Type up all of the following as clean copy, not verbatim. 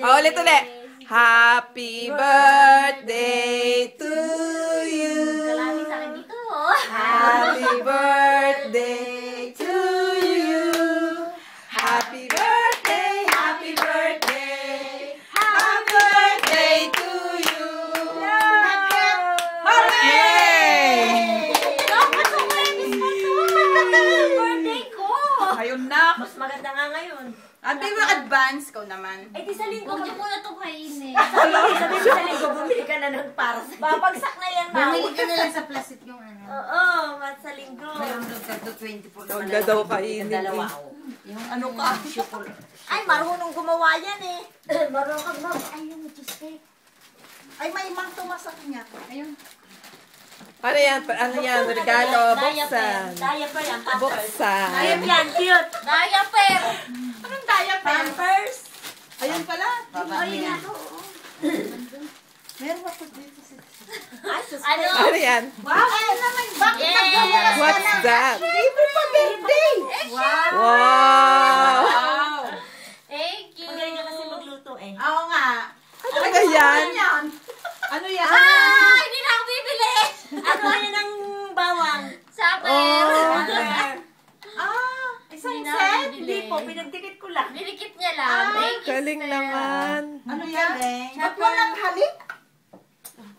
Ulit. Happy birthday to you. Kalami sa akin dito. Happy birthday to you. Happy birthday, happy birthday. Happy birthday to you. Hooray! Birthday ko. Ngayon na. Mas maganda nga ngayon. Abi mo advance ko naman. Eh, di sa linggo. Huwag niyo muna itong kainin. Sabi sa linggo, bumili ka na ng para sa... Babagsak na yan, Mau. Bumili ka na lang sa plastic yung ano. Oo, sa linggo. Magdado 24 Huwag na daw kainin. Dalawa. Yung ano ka? Ay, marunong gumawa yan eh. Marunong kang mag... Ay, yung cheesecake. Ay, may mang tumas sa kanya. Ayun. Ano yan? Ano yan? Regalo. Buksan. Diaper yan, Pampers. Buksan. Ayun yan, cute. Diaper. Anong diaper? Pampers. Ayun pala. Ayun yan. Meron ako dito sa... Ay, sus. Ano? Ano yan? Wow, ano naman? Bakit Yes. nagbubukas ka What's na? that? Libre pa birthday. Wow. Wow! Thank you. Magaling ka kasi magluto eh. Oo nga. Ano ba yan? Ano yan? Ah! Hindi na ako bibili. Ano yan ang bawang? Supper. Isang Hindi na set? bibili. Hindi po, pinagdikit ko lang. Dinikit niya lang. Thank you, Galing sister. naman. Ano yan? Ba't walang halik?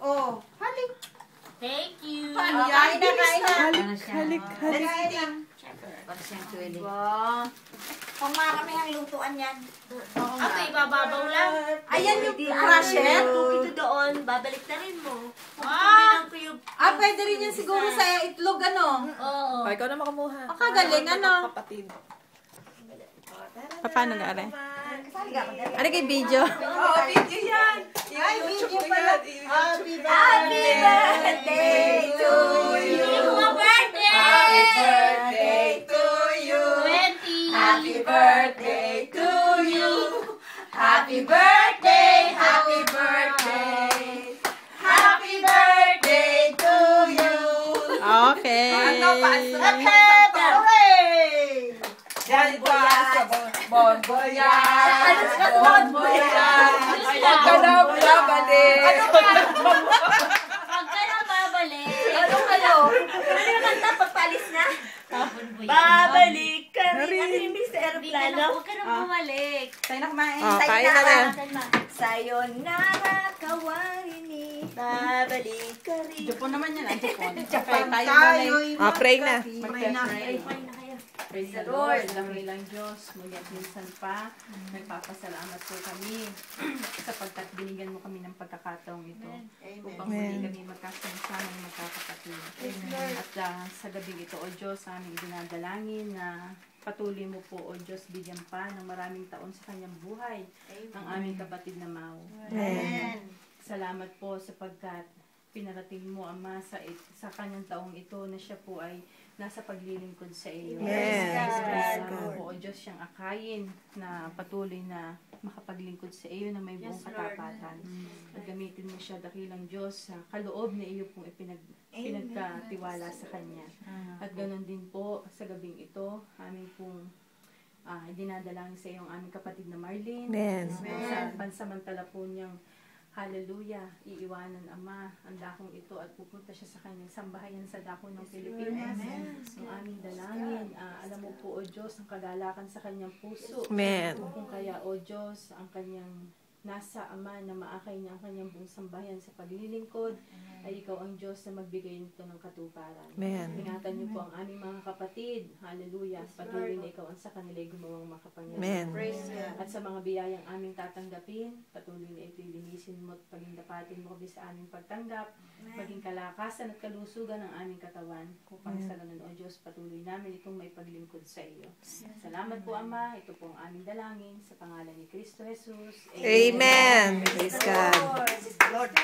Oh, halik. Thank you. Paano yan? Kain na, kain na. Halik. Kain na. Para siyang tuwili. Wow. Kung marami ang lutuan yan. Ako, ibababaw lang. Ayan yung Hindi, crusher. Kung ito doon, babalik na rin mo. Ah! Ah, pwede rin yan siguro sa itlog, ano? Oo. O, ikaw na makamuha. Makagaling, ano? Kapatid. Paano nga rin? Kasali ka ba? Ano kay video? Oo, video yan. Ay, YouTube video ko pala. yan. Happy birthday to you. Yung birthday! Happy birthday to you. 20. Happy birthday to you. Happy birthday, happy birthday. Happy birthday to you. Okay. Ano pa? Hooray! Yan ito sa Bonboyan. Bonboyan. Huwag ka na babalik. Huwag ka na babalik. Ano kayo? Ano yung kanta? Pagpalis na? Babalik ka rin. Ano yung Mr. Aeroplano? Huwag ka na bumalik. Tayo na kumain. Oh, kain na rin. Sayonara kawarini. Babalik ka rin. Japon naman yan. Japon. Japan tayo. Pray na. Pray na. Ay, fine na kayo. Praise the Lord. Dakilang Diyos. Muli at minsan pa. Nagpapasalamat po kami sapagkat binigyan mo kami ng pagkakataong ito. Upang muli kami magkasama ng magkakapatid. At sa gabing ito, O Diyos, aming dinadalangin na patuloy mo po, O Diyos, bigyan pa ng maraming taon sa kanyang buhay ang aming kapatid na Mau. Amen. Salamat po sapagkat pinarating mo, Ama, sa kanyang taong ito na siya po ay nasa paglilingkod sa iyo. Yes. Salamat po, O Diyos, siyang akayin na patuloy na makapaglingkod sa iyo na may buong katapatan. At gamitin mo siya, dakilang Diyos, sa kaloob na iyo pong pinagkatiwala sa Kanya. At ganoon din po, sa gabing ito, aming pong dinadalangin sa iyo ang aming kapatid na Marlene. Amen. Sa pansamantala po niyang hallelujah, iiwanan, Ama, ang dakong ito at pupunta siya sa kanyang sambahayan sa dako ng Pilipinas. Ang aming dalangin, alam mo po, O Diyos, ang kagalakan sa kanyang puso. Amen. Kung kaya, O Diyos, ang kanyang nasa Ama na maakay niya ang kanyang buong sambahayan sa paglilingkod, ay ikaw ang Diyos na magbigay nito ng katuparan. Amen. Ingatan niyo po ang aming mga kapatid. Hallelujah. Patuloy na ikaw ang sa kanila gumawang Amen. makapangyarihan. At sa mga biyayang aming tatanggapin, patuloy na ito linisin mo at pagindapatin mo kami sa aming pagtanggap, maging kalakasan at kalusugan ng aming katawan. Upang sa ganun, O Diyos, patuloy namin itong may paglingkod sa iyo. Salamat po, Ama. Ito po ang aming dalangin sa pangalan ni Kristo Jesus. Amen. Praise God. Lord.